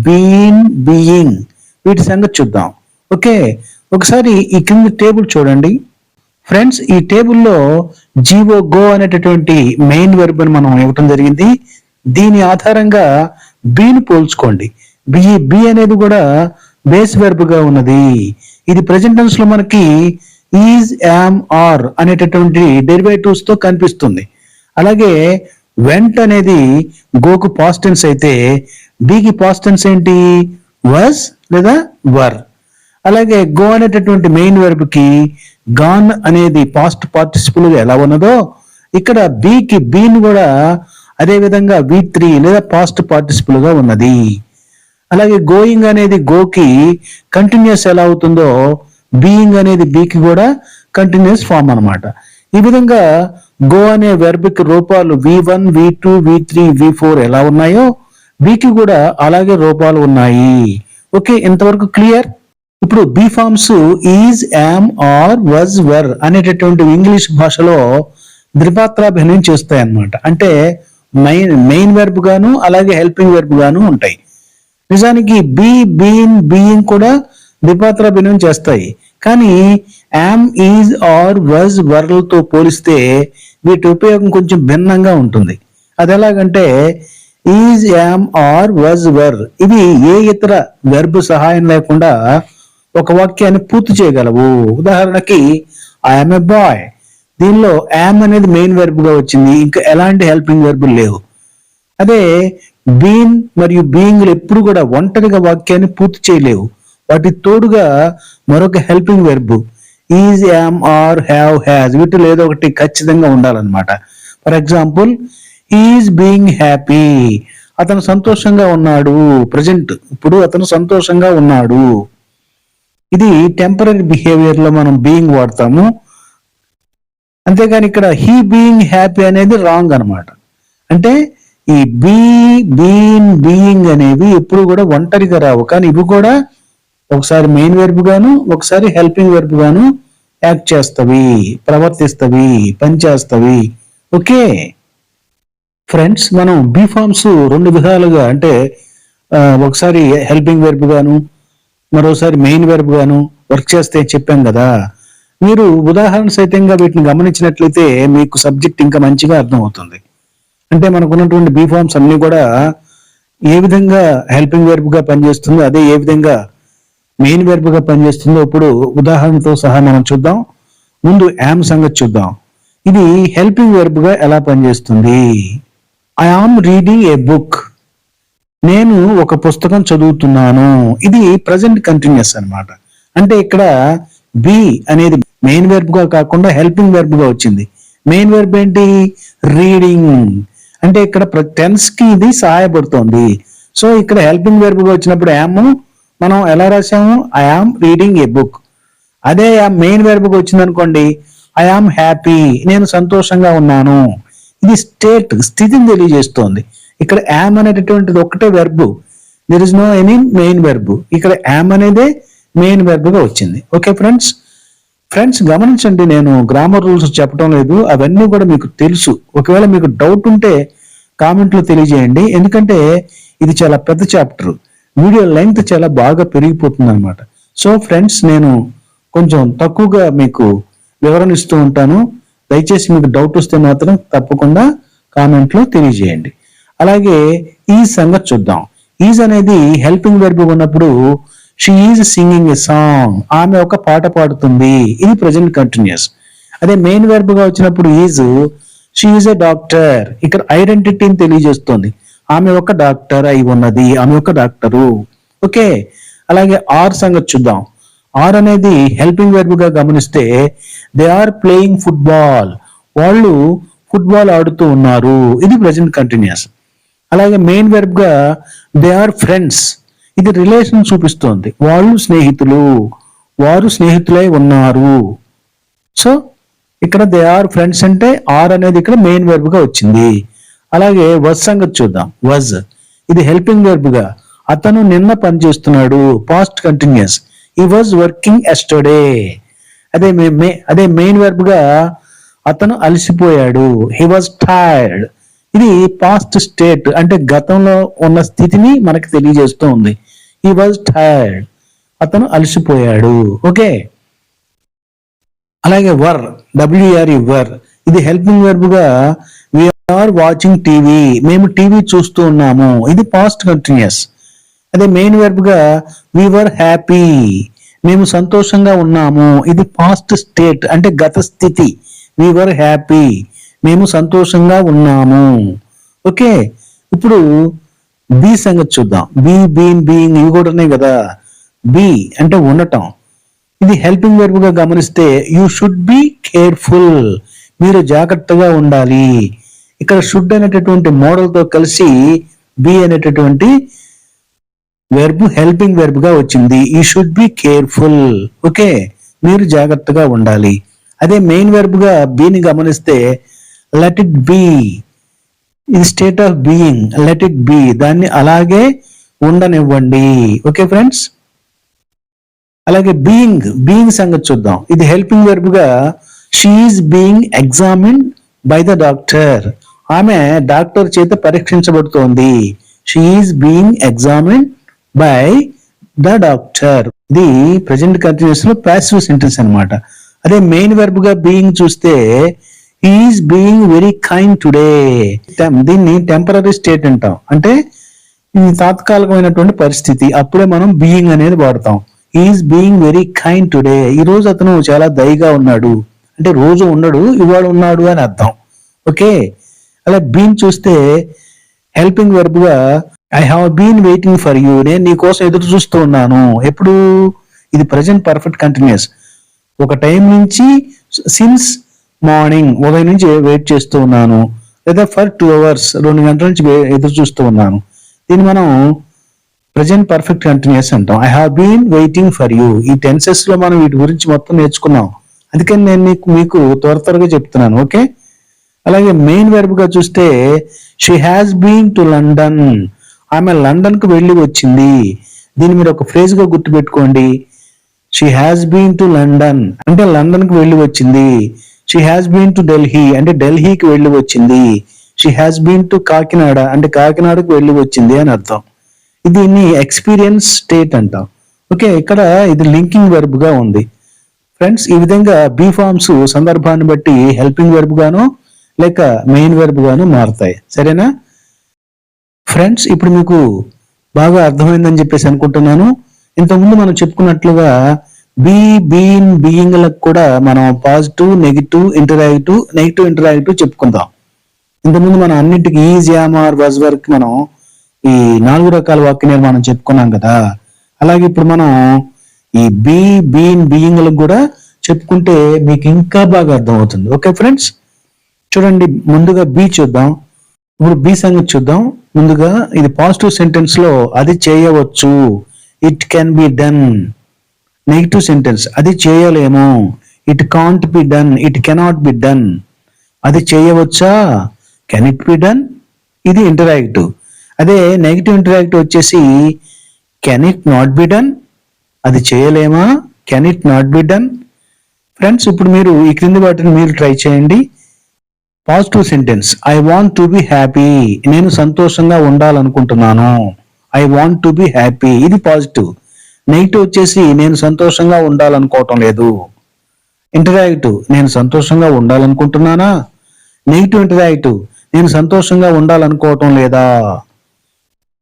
బీన్, బీయింగ్ వీటి సంగతి చూద్దాం. ఓకే, ఒకసారి ఈ కింద టేబుల్ చూడండి. ఫ్రెండ్స్, ఈ టేబుల్లో జీవో గో అనేటటువంటి మెయిన్ వెర్బ్ అని మనం ఇవ్వటం జరిగింది. దీని ఆధారంగా బీని పోల్చుకోండి. బి అనేది కూడా బేస్ వెర్బ్ గా ఉన్నది. ఇది ప్రెజెంట్ టెన్స్ లో మనకి ఈజ్, యామ్, ఆర్ అనేటటువంటి డెరివేటివ్స్ తో కనిపిస్తుంది. అలాగే వెంట్ అనేది గోకు పాస్ట్ టెన్స్ అయితే బికి పాస్ట్ టెన్స్ ఏంటి, వాజ్ లేదా వర్. అలాగే గో అనేటటువంటి మెయిన్ వెర్బ్ కి గాన్ అనేది పాస్ట్ పార్టిసిపుల్ గా ఎలా ఉన్నదో ఇక్కడ బికి బీన్ కూడా అదే విధంగా V3 లేదా పాస్ట్ పార్టిసిపుల్ గా ఉన్నది. అలాగే గోయింగ్ అనేది గోకి కంటిన్యూస్ ఎలా అవుతుందో బీయింగ్ అనేది బీకి కూడా కంటిన్యూస్ ఫామ్ అన్నమాట. ఈ విధంగా గో అనే వెర్బ్ కి రూపాలు V1, V2, V3, V4 ఎలా ఉన్నాయో బీకి కూడా అలాగే రూపాలు ఉన్నాయి. ఓకే, ఇంతవరకు క్లియర్. ఇప్పుడు be forms is, am, are, was, were అనేటటువంటి ఇంగ్లీష్ భాషలో ద్విపాత్రాభినయం చేస్తాయి అన్నమాట. అంటే మెయిన్ వెర్బ్ గాను అలాగే హెల్పింగ్ వెర్బ్ గాను ఉంటాయి. నిజానికి బీ, బీన్, బీయింగ్ కూడా ద్విపాత్రాభినయం చేస్తాయి. కానీ యామ్, ఈజ్, ఆర్, వాజ్, వర్లతో పోలిస్తే వీటి ఉపయోగం కొంచెం భిన్నంగా ఉంటుంది. అది ఎలాగంటే ఈజ్, యామ్, ఆర్, వాజ్, వర్ ఇవి ఏ ఇతర వెర్బ్ సహాయం లేకుండా ఒక వాక్యాన్ని పూర్తి చేయగలవు. ఉదాహరణకి ఐఎమ్ ఏ బాయ్, దీనిలో యామ్ అనేది మెయిన్ వెర్బ్ గా వచ్చింది, ఇంకా ఎలాంటి హెల్పింగ్ వెర్బ్ లేవు. అదే బీన్ మరియు బీయింగ్ ఎప్పుడు కూడా ఒంటరిగా వాక్యాన్ని పూర్తి చేయలేవు. వాటి తోడుగా మరొక helping verb is, am, are, have, has వీటిలో ఏదో ఒకటి ఖచ్చితంగా ఉండాలన్నమాట. For example, is being happy, అతను సంతోషంగా ఉన్నాడు. ప్రజెంట్ ఇప్పుడు అతను సంతోషంగా ఉన్నాడు. ఇది టెంపరరీ బిహేవియర్ లో మనం బీయింగ్ వాడతాము. అంతేగాని ఇక్కడ హీ బీయింగ్ హ్యాపీ అనేది రాంగ్ అన్నమాట. అంటే ఈ బీన్, బీయింగ్ అనేవి ఎప్పుడు కూడా ఒంటరిగా రావు, కానీ ఇవి కూడా ఒకసారి మెయిన్ వెర్బ్ గాను ఒకసారి హెల్పింగ్ వెర్బ్ గాను యాక్ట్ చేస్తవి, ప్రవర్తిస్తవి, పనిచేస్తవి. ఓకే ఫ్రెండ్స్, మనం బి ఫార్మ్స్ రెండు విధాలుగా అంటే ఒకసారి హెల్పింగ్ వెర్బ్ గాను మరోసారి మెయిన్ వెర్బ్ గాను వర్క్ చేస్తే చెప్పాం కదా. మీరు ఉదాహరణ సహితంగా వీటిని గమనించినట్లయితే మీకు సబ్జెక్ట్ ఇంకా మంచిగా అర్థమవుతుంది. అంటే మనకు ఉన్నటువంటి బి ఫార్మ్స్ అన్ని కూడా ఏ విధంగా హెల్పింగ్ వెర్బ్ గా పనిచేస్తుందో అదే ఏ విధంగా మెయిన్ వెర్బ్ గా పనిచేస్తుందో ఇప్పుడు ఉదాహరణతో సహా మనం చూద్దాం. ముందు యామ్ సంగతి చూద్దాం. ఇది హెల్పింగ్ వెర్బ్ గా ఎలా పనిచేస్తుంది. I am reading a book, నేను ఒక పుస్తకం చదువుతున్నాను. ఇది ప్రజెంట్ కంటిన్యూస్ అన్నమాట. అంటే ఇక్కడ బి అనేది మెయిన్ వెర్బ్ గా కాకుండా హెల్పింగ్ వెర్బ్ గా వచ్చింది. మెయిన్ వెర్బ్ ఏంటి, రీడింగ్. అంటే ఇక్కడ టెన్స్ కి ఇది సహాయపడుతోంది. సో ఇక్కడ హెల్పింగ్ వెర్బ్ గా వచ్చినప్పుడు యామ్ మనం ఎలా రాసాము, I am reading a book. అదే మెయిన్ వెర్బ్ గా వచ్చింది అనుకోండి, ఐ ఆమ్ హ్యాపీ, నేను సంతోషంగా ఉన్నాను. ఇది స్థితిని తెలియజేస్తోంది. ఇక్కడ యామ్ అనేటటువంటిది ఒక్కటే verb, there is no any main verb. ఇక్కడ యామ్ అనేదే మెయిన్ వెర్బ్ గా వచ్చింది. ఓకే ఫ్రెండ్స్ గమనించండి, నేను గ్రామర్ రూల్స్ చెప్పడం లేదు, అవన్నీ కూడా మీకు తెలుసు. ఒకవేళ మీకు డౌట్ ఉంటే కామెంట్ లో తెలియజేయండి. ఎందుకంటే ఇది చాలా పెద్ద చాప్టర్, వీడియో లెంగ్త్ చాలా బాగా పెరిగిపోతుంది అనమాట. సో ఫ్రెండ్స్, నేను కొంచెం తక్కువగా మీకు వివరణ ఇస్తూ ఉంటాను. దయచేసి మీకు డౌట్ వస్తే మాత్రం తప్పకుండా కామెంట్ లో తెలియజేయండి. అలాగే ఈ సంగతి చూద్దాం. ఈజ్ అనేది హెల్పింగ్ వెర్బ్ ఉన్నప్పుడు she is singing a song, ఆమె ఒక పాట పాడుతుంది. ఇది ప్రజెంట్ కంటిన్యూస్. అదే మెయిన్ వెర్బ్ గా వచ్చినప్పుడు is, she is a doctor. ఇక్కడ ఐడెంటిటీని తెలియజేస్తుంది. ఆమె ఒక డాక్టర్ అయి ఉన్నది, ఆమె ఒక డాక్టరు. ఓకే, అలాగే ఆర్ సంగతి చూద్దాం. ఆర్ అనేది హెల్పింగ్ వెర్బ్ గా గమనిస్తే దే ఆర్ ప్లేయింగ్ ఫుట్బాల్, వాళ్ళు ఫుట్బాల్ ఆడుతూ ఉన్నారు. ఇది ప్రెసెంట్ కంటిన్యూస్. అలాగే మెయిన్ వెర్బ్ గా దే ఆర్ ఫ్రెండ్స్, ఇది రిలేషన్ చూపిస్తోంది. వాళ్ళు స్నేహితులు, వారు స్నేహితులై ఉన్నారు. సో ఇక్కడ దే ఆర్ ఫ్రెండ్స్ అంటే ఆర్ అనేది ఇక్కడ మెయిన్ వెర్బ్ గా వచ్చింది. అలాగే వజ్ సంగతి చూద్దాం. వజ్ ఇది హెల్పింగ్ వెర్బ్ గా అతను నిన్న పనిచేస్తున్నాడు, పాస్ట్ కంటిన్యూస్. ఈ వాజ్ వర్కింగ్ ఎస్టర్డే. అదే మెయిన్ వెర్బ్ గా అతను అలసిపోయాడు, హీ వాజ్ టైర్డ్. ఇది పాస్ట్ స్టేట్ అంటే గతంలో ఉన్న స్థితిని మనకి తెలియజేస్తూ ఉంది. హీ వాజ్ టైర్డ్, అతను అలసిపోయాడు. ఓకే, అలాగే వర్, డబ్ల్యూఆర్ వర్, ఇది హెల్పింగ్ వెర్బ్ గా వీఆర్ వాచింగ్ టీవీ, మేము టీవీ చూస్తూ ఉన్నాము. ఇది పాస్ట్ కంటిన్యూస్. అదే మెయిన్ వెర్బ్ గా వి వర్ హ్యాపీ, మేము సంతోషంగా ఉన్నాము. ఇది పాస్ట్ స్టేట్ అంటే గత స్థితి. వి వర్ హ్యాపీ, మేము సంతోషంగా ఉన్నాము. ఓకే, ఇప్పుడు బి సంగతి చూద్దాం. బీ, బీన్, బీయింగ్ ఇవి కూడా ఉన్నాయి కదా. బి అంటే ఉండటం. ఇది హెల్పింగ్ వెర్బ్ గా గమనిస్తే యూ షుడ్ బి కేర్ఫుల్, మీరు జాగ్రత్తగా ఉండాలి. ఇక్కడ షుడ్ అనేటటువంటి మోడల్ తో కలిసి బి అనేటటువంటి వెర్బ్ హెల్పింగ్ వెర్బ్ గా వచ్చింది. You should be careful. Okay, మీరు జాగ్రత్తగా ఉండాలి. అదే మెయిన్ వెర్బ్ గా బీని గమనిస్తే లెట్ ఇట్ బి, ఇది state of being. Let it be, దాన్ని అలాగే ఉండనివ్వండి. ఓకే ఫ్రెండ్స్, అలాగే బీయింగ్ సంగతి చూద్దాం. ఇది హెల్పింగ్ వెర్బ్ గా she's being examined by the doctor, ఆమె డాక్టర్ చేత పరీక్షించబడుతోంది. She's being examined by the doctor. ఇది ప్రెసెంట్ కంటిన్యూస్ లో పాసివ్ సెంటెన్స్ అన్నమాట. అదే మెయిన్ వెర్బ్ గా బీయింగ్ చూస్తే is being very kind today, దీన్ని టెంపరరీ స్టేట్ అంటాం. అంటే ఇది తాత్కాలికమైనటువంటి పరిస్థితి, అప్పుడే మనం బీయింగ్ అనేది వాడతాం. Is being very kind today, ఈ రోజు అతను చాలా దయగా ఉన్నాడు. అంటే రోజు ఉండడు, ఇవాళ ఉన్నాడు అని అర్థం. ఓకే, అలా బీన్ చూస్తే హెల్పింగ్ వెర్బ్ గా I have been waiting for you, నేను నీ కోసం ఎదురు చూస్తూ ఉన్నాను. ఎప్పుడు? ఇది ప్రెసెంట్ పర్ఫెక్ట్ కంటిన్యూస్. ఒక టైం నుంచి సిన్స్ మార్నింగ్, ఉదయం నుంచి వెయిట్ చేస్తూ ఉన్నాను. లేదా ఫర్ 2 hours, 2 గంటల నుంచి ఎదురు చూస్తూ ఉన్నాను. దీన్ని మనం ప్రెసెంట్ పర్ఫెక్ట్ కంటిన్యూస్ అంటాం. I have been waiting for you. ఈ టెన్సెస్ లో మనం వీటి గురించి మొత్తం నేర్చుకున్నాం. అందుకని నేను మీకు త్వరగా చెప్తున్నాను. ఓకే, అలాగే మెయిన్ వెర్బ్ గా చూస్తే she has been to London, ఆమె లండన్ కు వెళ్ళి వచ్చింది. దీన్ని మీరు ఒక ఫ్రేజ్ గా గుర్తుపెట్టుకోండి. She has been to London అంటే లండన్ కు వెళ్ళి వచ్చింది. She has been to Delhi అంటే ఢిల్లీకి వెళ్ళి వచ్చింది. She has been to Kakinada అంటే కాకినాడకు వెళ్ళి వచ్చింది అని అర్థం. దీన్ని ఎక్స్పీరియన్స్ స్టేట్ అంటాం. ఓకే, ఇక్కడ ఇది లింకింగ్ వెర్బ్ గా ఉంది. ఫ్రెండ్స్, ఈ విధంగా బీ ఫార్మ్స్ సందర్భాన్ని బట్టి హెల్పింగ్ వెర్బ్ గాను లేక మెయిన్ వెర్బ్ గాను మారుతాయి. సరేనా ఫ్రెండ్స్? ఇప్పుడు మీకు బాగా అర్థమైందని చెప్పేసి అనుకుంటున్నాను. ఇంతకుముందు మనం చెప్పుకున్నట్లుగా బీ, బీన్, బీయింగ్ లకు కూడా మనం పాజిటివ్, నెగిటివ్ ఇంటరాక్టివ్ చెప్పుకుందాం. ఇంతకుముందు మనం అన్నిటికీ ఈజ్, యామ్, ఆర్, వాజ్ వరకు మనం ఈ 4 రకాల వాక్య నిర్మాణం చెప్పుకున్నాం కదా. అలాగే ఇప్పుడు మనం ఈ బీ, బీన్, బీయింగ్ లకు కూడా చెప్పుకుంటే మీకు ఇంకా బాగా అర్థం అవుతుంది. ఓకే ఫ్రెండ్స్, చూడండి ముందుగా బీ చూద్దాం. ఇప్పుడు బీ సంగతి చూద్దాం. ముందుగా ఇది పాజిటివ్ సెంటెన్స్ లో అది చేయవచ్చు, it can be done. Negative sentence అది చేయలేము, it can't be done, it cannot be done. అది చేయవచ్చా, కెన్ ఇట్ బి డన్. ఇది ఇంటరాక్టివ్. అదే నెగిటివ్ ఇంటరాక్టివ్ వచ్చేసి can it not be done, అది చేయలేమా, can it not be done. Friends, ఇప్పుడు మీరు ఈ క్రింది వాటిని మీరు ట్రై చేయండి. Positive sentence I want to be happy, నేను సంతోషంగా ఉండాలనుకుంటున్నాను. I want to be happy, ఇది పాజిటివ్. నెగిటివ్ వచ్చేసి నేను సంతోషంగా ఉండాలనుకోవటం లేదు. ఇంటరాక్టివ్ నేను సంతోషంగా ఉండాలనుకుంటున్నానా, నెగిటివ్ ఇంటరాక్టివ్ నేను సంతోషంగా ఉండాలనుకోవటం లేదా.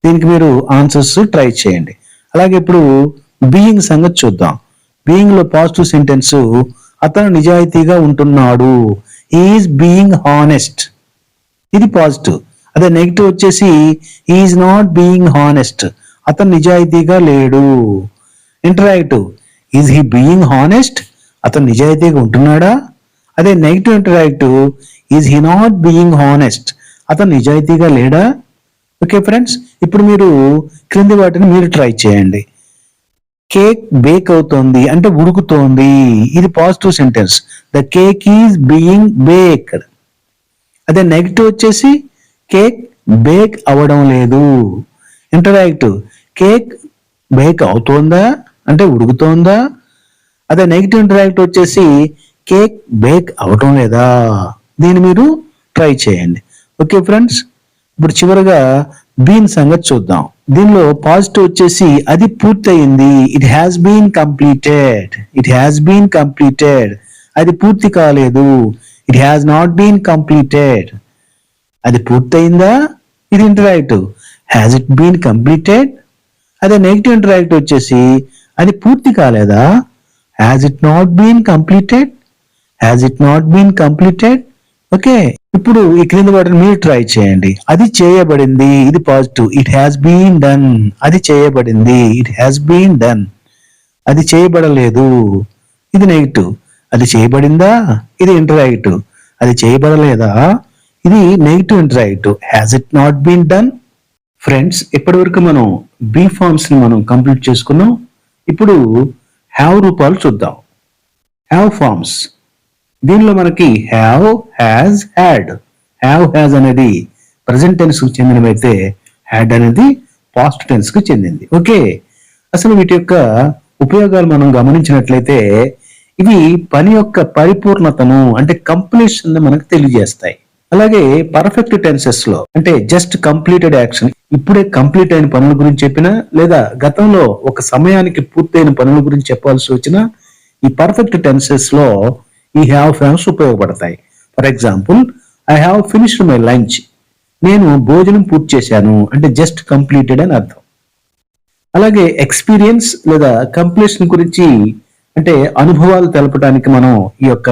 దీనికి మీరు ఆన్సర్స్ ట్రై చేయండి. అలాగే ఇప్పుడు బీయింగ్ సంగతి చూద్దాం. బీయింగ్ లో పాజిటివ్ సెంటెన్స్ అతను నిజాయితీగా ఉంటున్నాడు. Is being honest. ఇది పాజిటివ్. అదే నెగిటివ్ వచ్చేసి ఈజ్ నాట్ బీయింగ్ హానెస్ట్. అతను నిజాయితీగా లేడు. Interactive, is he being honest? అతను నిజాయితీగా ఉంటున్నాడా? అదే negative interactive, is he not being honest? అతను నిజాయితీగా లేడా? ఓకే ఫ్రెండ్స్, ఇప్పుడు మీరు క్రింది వాటిని మీరు ట్రై చేయండి. కేక్ బేక్ అవుతోంది అంటే ఉడుకుతోంది. ఇది positive sentence. The cake is being baked. అదే నెగిటివ్ వచ్చేసి కేక్ బేక్ అవ్వడం లేదు. ఇంటరాక్టివ్, కేక్ బేక్ అవుతోందా అంటే ఉడుకుతోందా? అదే నెగిటివ్ ఇంటరాక్టివ్ వచ్చేసి కేక్ బేక్ అవటం లేదా? దీన్ని మీరు ట్రై చేయండి. ఓకే ఫ్రెండ్స్, ఇప్పుడు చివరిగా బీన్ సంగతి చూద్దాం. దీనిలో పాజిటివ్ వచ్చేసి అది పూర్తయింది. It has been completed. It has been completed. అది పూర్తి కాలేదు. It has not been completed. అది పూర్తయిందా? ఇది interactive. Has it been completed? అదే నెగిటివ్ ఇంటరాక్టివ్ వచ్చేసి అది పూర్తి కాలేదా? Has it not been completed? Has it not been completed? Okay, ఇప్పుడు ఈ క్రింది వాటిని మీరు ట్రై చేయండి. అది చేయబడింది. ఇది positive. It has been done. అది చేయబడింది. It has been done. అది చేయబడలేదు. ఇది నెగిటివ్. అది చేయబడిందా? ఇది ఇంటరాక్టివ్. అది చేయబడలేదా? ఇది negative interactive. Has it not been done? Friends, ఇప్పటి వరకు మనం బీ ఫార్మ్స్ ని మనం కంప్లీట్ చేసుకున్నాం. ఇప్పుడు హ్యావ్ రూపాలు చూద్దాం. Have forms. దీనిలో మనకి have, has, had. Have, has అనేది ప్రజెంట్ టెన్స్ కు చెందినవైతే హ్యాడ్ అనేది పాస్ట్ టెన్స్ కు చెందింది. ఓకే, అసలు వీటి యొక్క ఉపయోగాలు మనం గమనించినట్లయితే ఇవి పని యొక్క పరిపూర్ణతను అంటే కంప్లీషన్ మనకు తెలియజేస్తాయి. అలాగే పర్ఫెక్ట్ టెన్సెస్ లో అంటే జస్ట్ కంప్లీటెడ్ యాక్షన్, ఇప్పుడే కంప్లీట్ అయిన పనుల గురించి చెప్పినా లేదా గతంలో ఒక సమయానికి పూర్తయిన పనుల గురించి చెప్పాల్సి వచ్చినా ఈ పర్ఫెక్ట్ టెన్సెస్ లో ఈ హ్యావ్ ఫార్మ్స్ ఉపయోగపడతాయి. For example, I have finished my lunch. నేను భోజనం పూర్తి చేశాను అంటే జస్ట్ కంప్లీటెడ్ అని అర్థం. అలాగే ఎక్స్పీరియన్స్ లేదా కంప్లీషన్ గురించి అంటే అనుభవాలు తెలపడానికి మనం ఈ యొక్క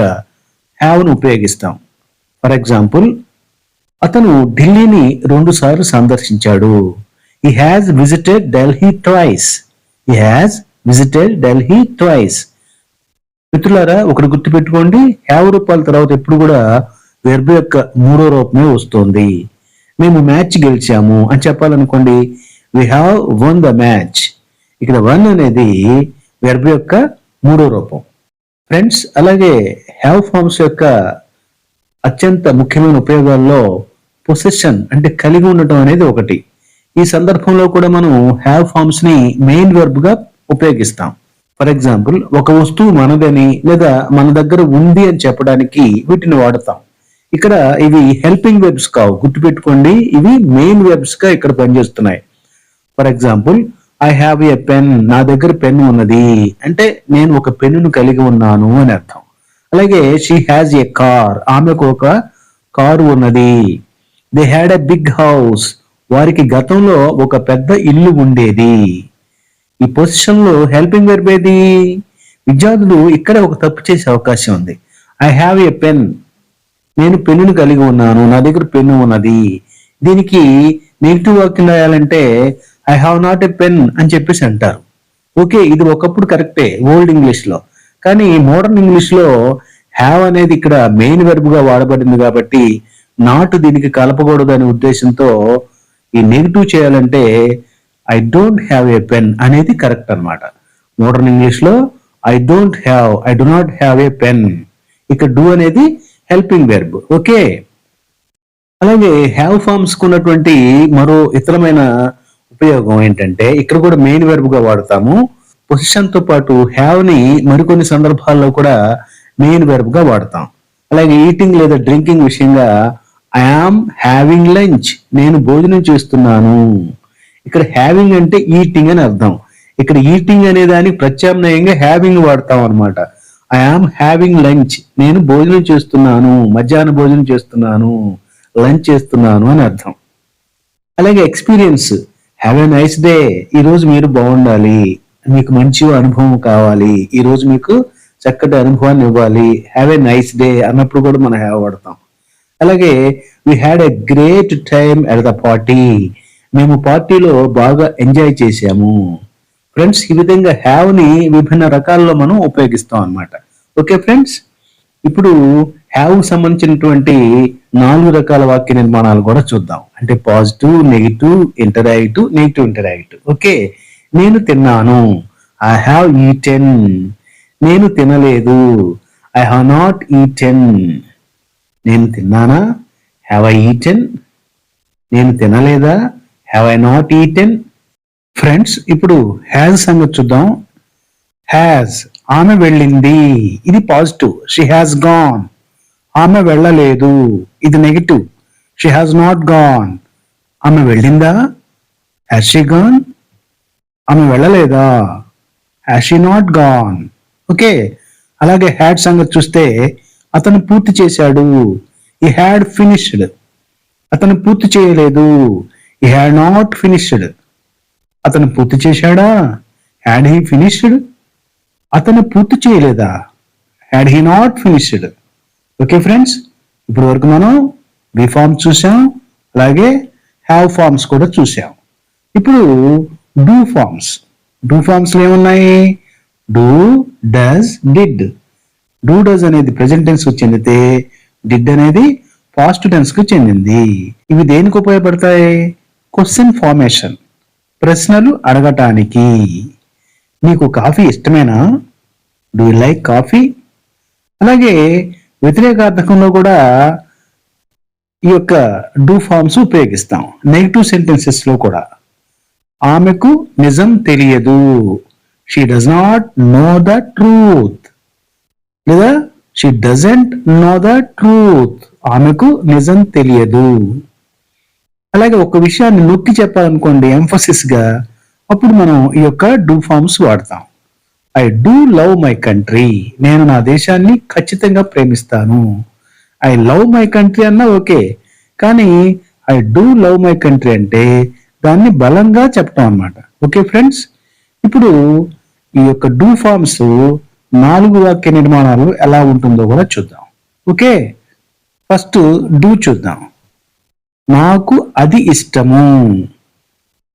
హ్యావ్ ను ఉపయోగిస్తాం. ఫర్ ఎగ్జాంపుల్, అతను ఢిల్లీని 2 సార్లు సందర్శించాడు. He has visited Delhi twice. He has visited Delhi twice. మిత్రులారా, ఒకటి గుర్తుపెట్టుకోండి, హ్యావ్ రూపాల తర్వాత ఎప్పుడు కూడా వెర్బ్ యొక్క 3వ రూపమే వస్తుంది. మేము మ్యాచ్ గెలిచాము అని చెప్పాలనుకోండి, we have won the match. ఇక్కడ వన్ అనేది వెర్బ్ యొక్క 3వ రూపం. ఫ్రెండ్స్, అలాగే హ్యావ్ ఫార్మ్స్ యొక్క అత్యంత ముఖ్యమైన ఉపయోగాల్లో పొసెషన్ అంటే కలిగి ఉండటం అనేది ఒకటి. ఈ సందర్భంలో కూడా మనం హ్యావ్ ఫార్మ్స్ ని మెయిన్ వెర్బ్ గా ఉపయోగిస్తాం. ఫర్ ఎగ్జాంపుల్, ఒక వస్తువు మనదని లేదా మన దగ్గర ఉంది అని చెప్పడానికి వీటిని వాడతాం. ఇక్కడ ఇవి హెల్పింగ్ వెర్బ్స్ కావు, గుర్తుపెట్టుకోండి, ఇవి మెయిన్ వెర్బ్స్ గా ఇక్కడ పనిచేస్తున్నాయి. For example, I have a pen. నా దగ్గర పెన్ ఉన్నది అంటే నేను ఒక పెన్నును కలిగి ఉన్నాను అని అర్థం. అలాగే షీ హ్యాజ్ ఎ కార్. ఆమెకు ఒక కారు ఉన్నది. They had a big house. వారికి గతంలో ఒక పెద్ద ఇల్లు ఉండేది. ఈ పొజిషన్ లో హెల్పింగ్ వెర్బ్ ఏది? విద్యార్థులు ఇక్కడ ఒక తప్పు చేసే అవకాశం ఉంది. I have a pen. నేను పెన్నును కలిగి ఉన్నాను, నా దగ్గర పెన్ను ఉన్నది. దీనికి నెగిటివ్ వాక్యం రాయాలంటే I have not a pen అని చెప్పేసి అంటారు. ఓకే, ఇది ఒకప్పుడు కరెక్టే ఓల్డ్ ఇంగ్లీష్ లో, కానీ మోడర్న్ ఇంగ్లీష్ లో హ్యావ్ అనేది ఇక్కడ మెయిన్ వెర్బ్ గా వాడబడింది కాబట్టి నాట్ దీనికి కలపకూడదు అనే ఉద్దేశంతో ఈ నెగిటివ్ చేయాలంటే I don't have a pen అనేది కరెక్ట్ అన్నమాట. మోడర్న్ ఇంగ్లీష్ లో I don't have, I do not have a pen. ఇక్కడ డూ అనేది హెల్పింగ్ వెర్బ్. ఓకే, అలాగే హ్యావ్ ఫార్మ్స్ కు ఉన్నటువంటి మరో ఇతరమైన ఉపయోగం ఏంటంటే ఇక్కడ కూడా మెయిన్ వెర్బ్ గా వాడతాము. పొజిషన్ తో పాటు హ్యావ్ ని మరికొన్ని సందర్భాల్లో కూడా మెయిన్ వెర్బ్ గా వాడతాం. అలాగే ఈటింగ్ లేదా డ్రింకింగ్ విషయంగా ఐ ఆమ్ హ్యావింగ్ లంచ్. నేను భోజనం చేస్తున్నాను. ఇక్కడ హ్యావింగ్ అంటే ఈటింగ్ అని అర్థం. ఇక్కడ ఈటింగ్ అనే దానికి ప్రత్యామ్నాయంగా హ్యావింగ్ వాడతాం అనమాట. I am having lunch. నేను భోజనం చేస్తున్నాను, మధ్యాహ్న భోజనం చేస్తున్నాను, లంచ్ చేస్తున్నాను అని అర్థం. అలాగే experience, have a nice day. ఈ రోజు మీరు బాగుండాలి, మీకు మంచి అనుభవం కావాలి, ఈ రోజు మీకు చక్కటి అనుభవాన్ని ఇవ్వాలి. హ్యావ్ ఏ నైస్ డే అన్నప్పుడు కూడా మనం హ్యావ్ వాడతాం. అలాగే we had a great time at the party, మేము పార్టీలో బాగా ఎంజాయ్ చేశాము. ఫ్రెండ్స్, ఈ విధంగా హ్యావ్ ని విభిన్న రకాల్లో మనం ఉపయోగిస్తాం అన్నమాట. ఓకే ఫ్రెండ్స్, ఇప్పుడు హ్యావ్ సంబంధించినటువంటి 4 రకాల వాక్య నిర్మాణాలు కూడా చూద్దాం. అంటే positive, negative, interactive, negative interactive. Okay, నేను తిన్నాను, ఐ హ్యావ్ ఈటెన్. నేను తినలేదు, ఐ హ్యావ్ నాట్ ఈటెన్. నేను తిన్నానా, హ్యావ్ ఐ ఈటెన్. నేను తినలేదా, have I not eaten. Friends, ఇప్పుడు హ్యాజ్ సంగతి చూద్దాం. హ్యాజ్, ఆమె వెళ్ళింది, ఇది పాజిటివ్, షీ హ్యాస్ గాన్. ఆమె వెళ్ళలేదు, ఇది negative, she has not gone. ఆమె వెళ్ళిందా, హ్యాస్ షీ గాన్. ఆమె వెళ్ళలేదా, has she not gone. Okay, అలాగే హ్యాడ్ సంగతి చూస్తే అతను పూర్తి చేశాడు, ఈ హ్యాడ్ ఫినిష్డ్. అతను పూర్తి చేయలేదు, ఈ హ్యాడ్ నాట్ ఫినిష్డ్. అతను పూర్తి చేశాడా, హ్యాడ్ హీ ఫినిష్డ్. అతను పూర్తి చేయలేదా, had he not finished. Okay friends, ఇప్పుడు వరకు మనం బి ఫార్మ్స్ చూసాం, అలాగే హ్యావ్ ఫార్మ్స్ కూడా చూసాం. ఇప్పుడు డూ ఫార్మ్స్. డూ ఫార్మ్స్ లో ఏమున్నాయి, do, does, did. Do does అనేది ప్రెజెంట్ టెన్స్ కు చెందితే డిడ్ అనేది పాస్ట్ టెన్స్ కు చెందింది. ఇవి దేనికి ఉపయోగపడతాయి, క్వశ్చన్ ఫార్మేషన్, ప్రశ్నలు అడగటానికి. నీకు కాఫీ ఇష్టమేనా, డూ యు లైక్ కాఫీ. అలాగే వ్యతిరేకార్థకంలో కూడా ఈ యొక్క డూ ఫార్మ్స్ ఉపయోగిస్తాం. నెగిటివ్ సెంటెన్సెస్ లో కూడా ఆమెకు నిజం తెలియదు, she does not know the truth. లేదా she doesn't know the truth, ఆమెకు నిజం తెలియదు. అలాగే ఒక విషయాన్ని నొక్కి చెప్పాలనుకోండి, ఎంఫసిస్ గా, అప్పుడు మనం ఈ యొక్క డూ ఫార్మ్స్ వాడతాం. I do love my country, నేను నా దేశాన్ని ఖచ్చితంగా ప్రేమిస్తాను. ఐ లవ్ మై కంట్రీ అన్నా ఓకే, కానీ I do love my country అంటే దాన్ని బలంగా చెప్పటం అన్నమాట. ఓకే ఫ్రెండ్స్, ఇప్పుడు ఈ యొక్క డూ ఫార్మ్స్ 4 వాక్య నిర్మాణాలు ఎలా ఉంటుందో కూడా చూద్దాం. ఓకే, ఫస్ట్ డూ చూద్దాం. నాకు అది ఇష్టము,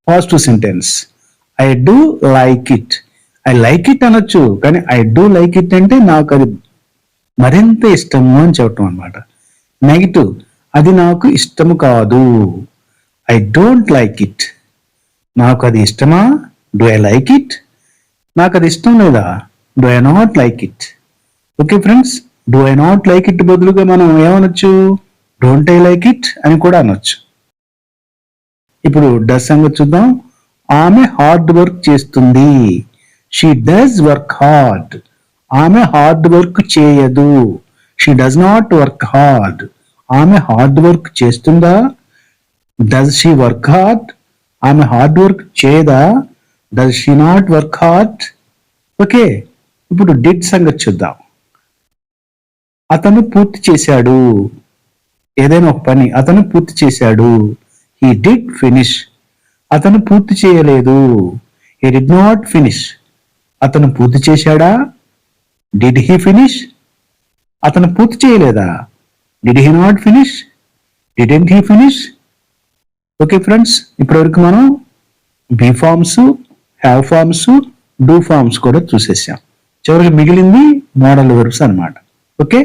positive sentence. I do like it. I like it అనొచ్చు, కానీ ఐ డూ లైక్ ఇట్ అంటే నాకు అది మరింత ఇష్టము అని చెప్పటం అనమాట. నెగిటివ్, అది నాకు ఇష్టము కాదు. I don't like it. నాకు అది ఇష్టమా, డూ ఐ లైక్ ఇట్. నాకు అది ఇష్టం లేదా, do I not like it. Okay friends, do I not like it బదులుగా మనం ఏమనొచ్చు, డోంట్ ఐ లైక్ ఇట్ అని కూడా అనొచ్చు. ఇప్పుడు డస్ సంగతి చూద్దాం. ఆమె హార్డ్ వర్క్ చేస్తుంది, షీ డస్ వర్క్ హార్డ్. ఆమె హార్డ్ వర్క్ చేయదు, she does not work hard. ఆమె హార్డ్ వర్క్ చేస్తుందా, డస్ షీ వర్క్ హార్డ్. ఆమె హార్డ్ వర్క్ చేయదా, does she not work hard. Okay, ఇప్పుడు డిడ్ సంగతి చూద్దాం. అతను పూర్తి చేశాడు, ఏదైనా ఒక పని అతను పూర్తి చేశాడు, హీ డిడ్ ఫినిష్. అతను పూర్తి చేయలేదు, హీ డిడ్ నాట్ ఫినిష్. అతను పూర్తి చేశాడా, డిడ్ హీ ఫినిష్. అతను పూర్తి చేయలేదా, did he not finish, didn't he finish. Okay friends, ఇప్పటివరకు మనం be forms, have forms, do forms కూడా చూసేసాం. చివరికి మిగిలింది మోడల్ వర్బ్స్ అన్నమాట. ఓకే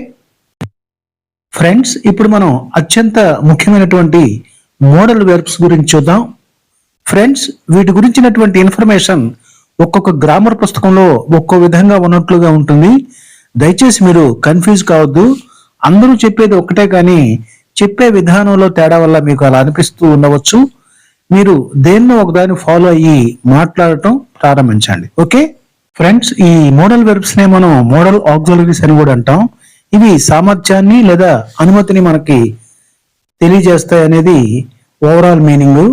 ఫ్రెండ్స్, ఇప్పుడు మనం అత్యంత ముఖ్యమైనటువంటి మోడల్ వెర్బ్స్ గురించి చూద్దాం. ఫ్రెండ్స్, వీటి గురించినటువంటి ఇన్ఫర్మేషన్ ఒక్కొక్క గ్రామర్ పుస్తకంలో ఒక్కో విధంగా ఉన్నట్లుగా ఉంటుంది. దయచేసి మీరు కన్ఫ్యూజ్ కావద్దు. అందరూ చెప్పేది ఒక్కటే, కానీ చెప్పే విధానంలో తేడా వల్ల మీకు అలా అనిపిస్తూ ఉండవచ్చు. మీరు దేన్నో ఒకదాన్ని ఫాలో అయ్యి మాట్లాడటం ప్రారంభించండి. ఓకే ఫ్రెండ్స్, ఈ మోడల్ వెర్బ్స్ నే మనం మోడల్ ఆక్సిలరీస్ అని కూడా అంటాం. ఇవి సామర్థ్యాన్ని లేదా అనుమతిని మనకి తెలియజేస్తాయి అనేది ఓవరాల్ మీనింగ్.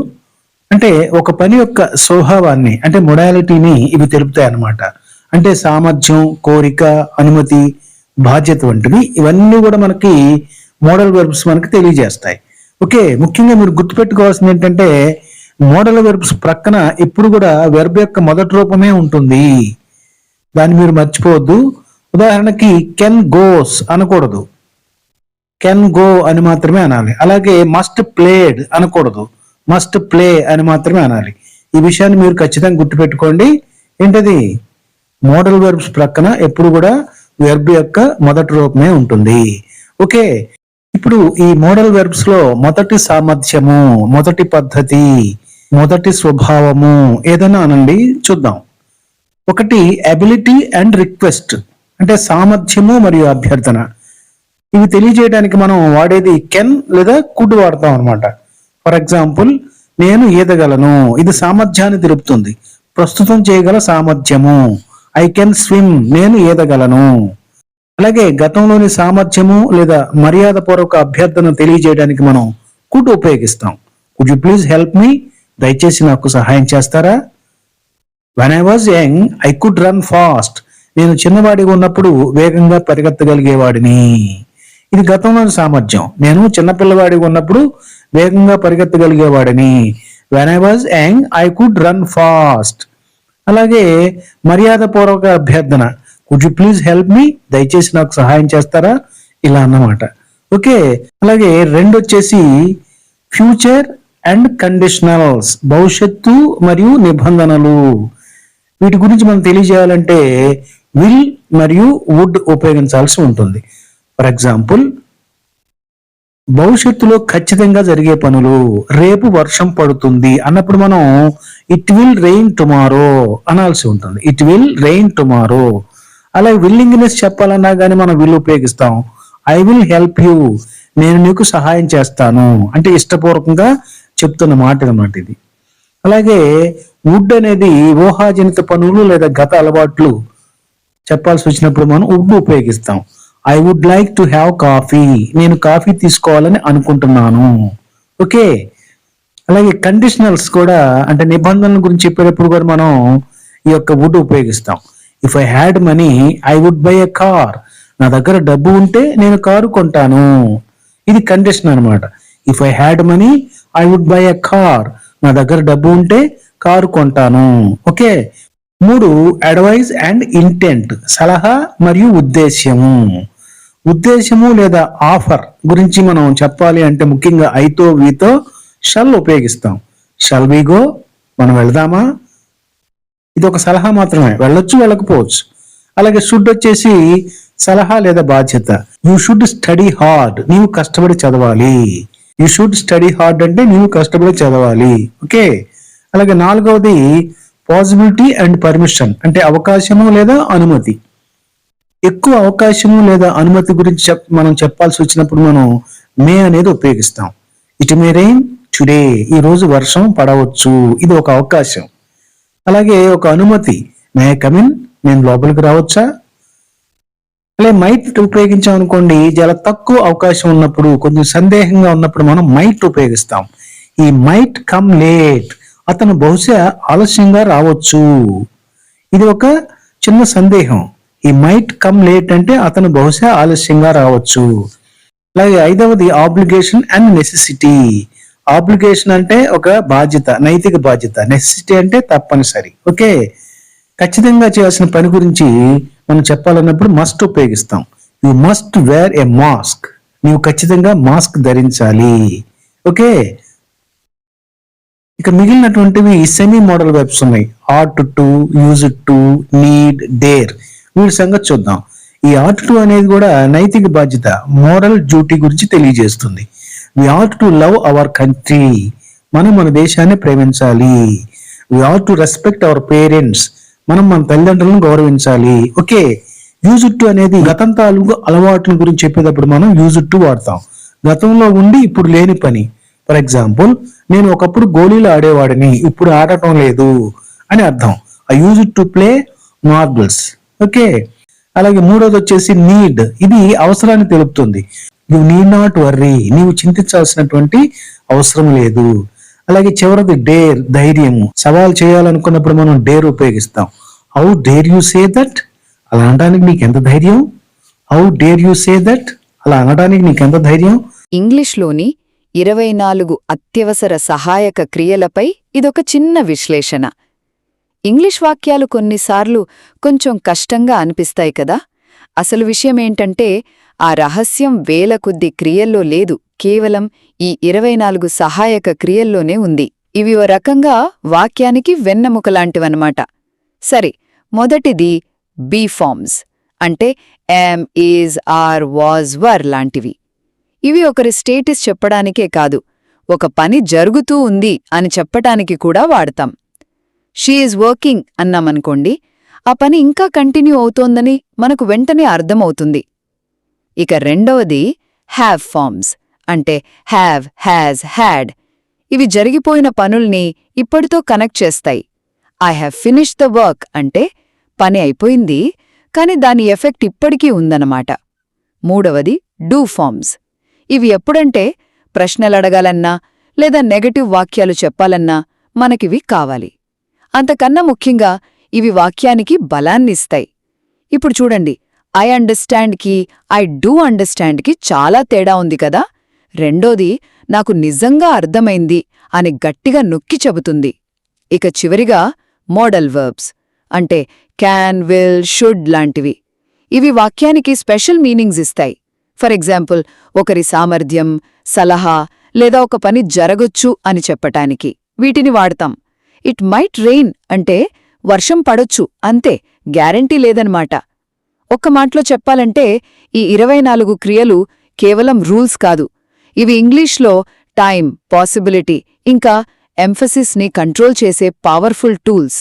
అంటే ఒక పని యొక్క స్వభావాన్ని, అంటే మొడాలిటీని ఇవి తెలుపుతాయి అన్నమాట. అంటే సామర్థ్యం, కోరిక, అనుమతి, బాధ్యత వంటివి ఇవన్నీ కూడా మనకి మోడల్ వెర్బ్స్ మనకి తెలియజేస్తాయి. ఓకే, ముఖ్యంగా మీరు గుర్తుపెట్టుకోవాల్సింది ఏంటంటే మోడల్ వెర్బ్స్ ప్రక్కన ఎప్పుడు కూడా వెర్బ్ యొక్క మొదటి రూపమే ఉంటుంది. దాన్ని మీరు మర్చిపోవద్దు. ఉదాహరణకి కెన్ గోస్ అనకూడదు, కెన్ గో అని మాత్రమే అనాలి. అలాగే మస్ట్ ప్లేడ్ అనకూడదు, మస్ట్ ప్లే అని మాత్రమే అనాలి. ఈ విషయాన్ని మీరు ఖచ్చితంగా గుర్తుపెట్టుకోండి. ఏంటది? మోడల్ వెర్బ్స్ ప్రక్కన ఎప్పుడు కూడా వెర్బ్ యొక్క మొదటి రూపమే ఉంటుంది. ఓకే, ఇప్పుడు ఈ మోడల్ వెర్బ్స్ లో మొదటి సామర్థ్యము, మొదటి పద్ధతి, మొదటి స్వభావము ఏదైనా అనండి, చూద్దాం. ఒకటి అబిలిటీ అండ్ రిక్వెస్ట్, అంటే సామర్థ్యము మరియు అభ్యర్థన. ఇవి తెలియజేయడానికి మనం వాడేది కెన్ లేదా కుడ్ వాడతాం అనమాట. ఫర్ ఎగ్జాంపుల్, నేను ఈదగలను, ఇది సామర్థ్యాన్ని తెలుపుతుంది, ప్రస్తుతం చేయగల సామర్థ్యము. ఐ కెన్ స్విమ్, నేను ఈదగలను. అలాగే గతంలోని సామర్థ్యము లేదా మర్యాదపూర్వక అభ్యర్థన తెలియజేయడానికి మనం కుడ్ ఉపయోగిస్తాం. Could you please help me, దయచేసి నాకు సహాయం చేస్తారా? When I was young I could run fast, నేను చిన్నవాడిగా ఉన్నప్పుడు వేగంగా పరిగెత్తగలిగేవాడిని. ఇది గతంలోని సామర్థ్యం. నేను చిన్నపిల్లవాడిగా ఉన్నప్పుడు వేగంగా పరిగెత్తగలిగేవాడిని. When I was young I could run fast. అలాగే మర్యాదపూర్వక అభ్యర్థన, could you please help me, దయచేసి నాకు సహాయం చేస్తారా, ఇలా అన్నమాట. ఓకే, అలాగే రెండు వచ్చేసి ఫ్యూచర్ అండ్ కండిషనల్స్, భవిష్యత్తు మరియు నిబంధనలు. వీటి గురించి మనం తెలియజేయాలంటే విల్ మరియు వుడ్ ఉపయోగించాల్సి ఉంటుంది. ఫర్ ఎగ్జాంపుల్, భవిష్యత్తులో ఖచ్చితంగా జరిగే పనులు, రేపు వర్షం పడుతుంది అన్నప్పుడు మనం ఇట్ విల్ రెయిన్ టుమారో అనాల్సి ఉంటుంది. It will rain tomorrow. అలాగే విల్లింగ్నెస్ చెప్పాలన్నా కానీ మనం విల్ ఉపయోగిస్తాం. ఐ విల్ హెల్ప్ యూ, నేను నీకు సహాయం చేస్తాను, అంటే ఇష్టపూర్వకంగా చెప్తున్న మాట అన్నమాట ఇది. అలాగే వుడ్ అనేది ఊహాజనిత పనులు లేదా గత అలవాట్లు చెప్పాల్సి వచ్చినప్పుడు మనం వుడ్ ఉపయోగిస్తాం. I would like to have coffee, నేను కాఫీ తీసుకోవాలని అనుకుంటున్నాను. ఓకే, అలాగే కండిషనల్స్ కూడా, అంటే నిబంధనల గురించి చెప్పేటప్పుడు కూడా మనం ఈ యొక్క వుడ్ ఉపయోగిస్తాం. If I had money I would buy a car, నా దగ్గర డబ్బు ఉంటే నేను కారు కొంటాను. ఇది కండిషన్ అనమాట. If I had money I would buy a car, నా దగ్గర డబ్బు ఉంటే కారు కొంటాను. ఓకే, మూడు అడ్వైజ్ అండ్ ఇంటెంట్, సలహా మరియు ఉద్దేశ్యము. ఉద్దేశము లేదా ఆఫర్ గురించి మనం చెప్పాలి అంటే ముఖ్యంగా ఐతో వీతో షల్ ఉపయోగిస్తాం. షల్ వి గో, మనం వెళదామా? ఇది ఒక సలహా మాత్రమే, వెళ్ళొచ్చు వెళ్ళకపోవచ్చు. అలాగే షుడ్ వచ్చేసి సలహా లేదా బాధ్యత. యూ షుడ్ స్టడీ హార్డ్, నీవు కష్టపడి చదవాలి. యూ షుడ్ స్టడీ హార్డ్ అంటే నీవు కష్టపడి చదవాలి. ఓకే, అలాగే నాలుగవది పాసిబిలిటీ అండ్ పర్మిషన్, అంటే అవకాశము లేదా అనుమతి. ఎక్కువ అవకాశము లేదా అనుమతి గురించి మనం చెప్పాల్సి వచ్చినప్పుడు మనం మే అనేది ఉపయోగిస్తాం. ఇట్ మే రెయిన్ టుడే, ఈ రోజు వర్షం పడవచ్చు, ఇది ఒక అవకాశం. అలాగే ఒక అనుమతి, మే ఐ కమ్ ఇన్, నేను లోపలికి రావచ్చా? అలాగే మైట్ ఉపయోగించాం అనుకోండి, చాలా తక్కువ అవకాశం ఉన్నప్పుడు, కొంచెం సందేహంగా ఉన్నప్పుడు మనం మైట్ ఉపయోగిస్తాం. ఈ మైట్ కమ్ లేట్, అతను బహుశా ఆలస్యంగా రావచ్చు. ఇది ఒక చిన్న సందేహం. ఈ మైట్ కమ్ లేట్ అంటే అతను బహుశా ఆలస్యంగా రావచ్చు. అలాగే ఐదవది ఆబ్లిగేషన్ అండ్ నెసెసిటీ. ఆబ్లిగేషన్ అంటే ఒక బాధ్యత, నైతిక బాధ్యత. నెసెసిటీ అంటే తప్పనిసరి. ఓకే, ఖచ్చితంగా చేయాల్సిన పని గురించి మనం చెప్పాలన్నప్పుడు మస్ట్ ఉపయోగిస్తాం. You must wear a mask, నీవు ఖచ్చితంగా మాస్క్ ధరించాలి. ఓకే, ఇక మిగిలినటువంటివి సెమీ మోడల్ వెర్బ్స్ ఉన్నాయి. Ought to, use to, need, dare. వీటి సంగతి చూద్దాం. ఈ ఆట్ టు అనేది కూడా నైతిక బాధ్యత, మోరల్ డ్యూటీ గురించి తెలియజేస్తుంది. We ought to love our country, మనం మన దేశాన్ని ప్రేమించాలి. We ought to respect our parents, మనం మన తల్లిదండ్రులను గౌరవించాలి. ఓకే, యూజ్ టు అనేది గతంతాలు అలవాట్ల గురించి చెప్పేటప్పుడు మనం యూజ్ టు వాడతాం. గతంలో ఉండి ఇప్పుడు లేని పని. ఫర్ ఎగ్జాంపుల్, నేను ఒకప్పుడు గోళీలు ఆడేవాడిని, ఇప్పుడు ఆడటం లేదు అని అర్థం. I use to play marbles. Okay, అలాగే మూడోది వచ్చేసి నీడ్, ఇది అవసరాన్ని తెలుపుతుంది. యు నీడ్ నాట్ వర్రీ, నీవు చింతించాల్సినటువంటి అవసరం లేదు. అలాగే చివరిది డేర్, ధైర్యము. సవాల్ చేయాలనుకున్నప్పుడు మనం డేర్ ఉపయోగిస్తాం. How dare you say that, అలా అనడానికి నీకు ఎంత ధైర్యం? How dare you say that, అలా అనడానికి నీకు ఎంత ధైర్యం? ఇంగ్లీష్లోని 24 అత్యవసర సహాయక క్రియలపై ఇదొక చిన్న విశ్లేషణ. ఇంగ్లీష్ వాక్యాలు కొన్నిసార్లు కొంచెం కష్టంగా అనిపిస్తాయి కదా, అసలు విషయమేంటంటే ఆ రహస్యం వేల కొద్ది క్రియల్లో లేదు, కేవలం ఈ 24 సహాయక క్రియల్లోనే ఉంది. ఇవి ఓ రకంగా వాక్యానికి వెన్నెముకలాంటివన్నమాట. సరే, మొదటిది బీ ఫార్మ్స్, అంటే యామ్, ఈజ్, ఆర్, వాజ్, వర్ లాంటివి. ఇవి ఒకరి స్టేటస్ చెప్పడానికే కాదు, ఒక పని జరుగుతూ ఉంది అని చెప్పటానికి కూడా వాడతాం. షీ ఈజ్ వర్కింగ్ అన్నామనుకోండి, ఆ పని ఇంకా కంటిన్యూ అవుతోందని మనకు వెంటనే అర్థమవుతుంది. ఇక రెండవది హ్యావ్ ఫార్మ్స్, అంటే హ్యావ్, హ్యాజ్, హ్యాడ్. ఇవి జరిగిపోయిన పనుల్ని ఇప్పటితో కనెక్ట్ చేస్తాయి. I have finished the work అంటే పని అయిపోయింది, కాని దాని ఎఫెక్ట్ ఇప్పటికీ ఉందన్నమాట. మూడవది డూ ఫార్మ్స్. ఇవి ఎప్పుడంటే ప్రశ్నలడగాలన్నా లేదా నెగటివ్ వాక్యాలు చెప్పాలన్నా మనకివి కావాలి. అంతకన్నా ముఖ్యంగా ఇవి వాక్యానికి బలాన్నిస్తాయి. ఇప్పుడు చూడండి, ఐ అండర్స్టాండ్కి ఐ డూ అండర్స్టాండ్కి చాలా తేడా ఉంది కదా. రెండోది నాకు నిజంగా అర్థమైంది అని గట్టిగా నొక్కి చెబుతుంది. ఇక చివరిగా మోడల్ వర్బ్స్, అంటే క్యాన్, విల్, షుడ్ లాంటివి. ఇవి వాక్యానికి స్పెషల్ మీనింగ్స్ ఇస్తాయి. ఫర్ ఎగ్జాంపుల్, ఒకరి సామర్థ్యం, సలహా లేదా ఒక పని జరగొచ్చు అని చెప్పటానికి వీటిని వాడతాం. ఇట్ మైట్ రెయిన్ అంటే వర్షం పడొచ్చు, అంతే, గ్యారంటీ లేదన్నమాట. ఒక్క మాటలో చెప్పాలంటే ఈ 24 క్రియలు కేవలం రూల్స్ కాదు, ఇవి ఇంగ్లీష్లో టైం, పాసిబిలిటీ ఇంకా ఎంఫసిస్ని కంట్రోల్ చేసే పవర్ఫుల్ టూల్స్.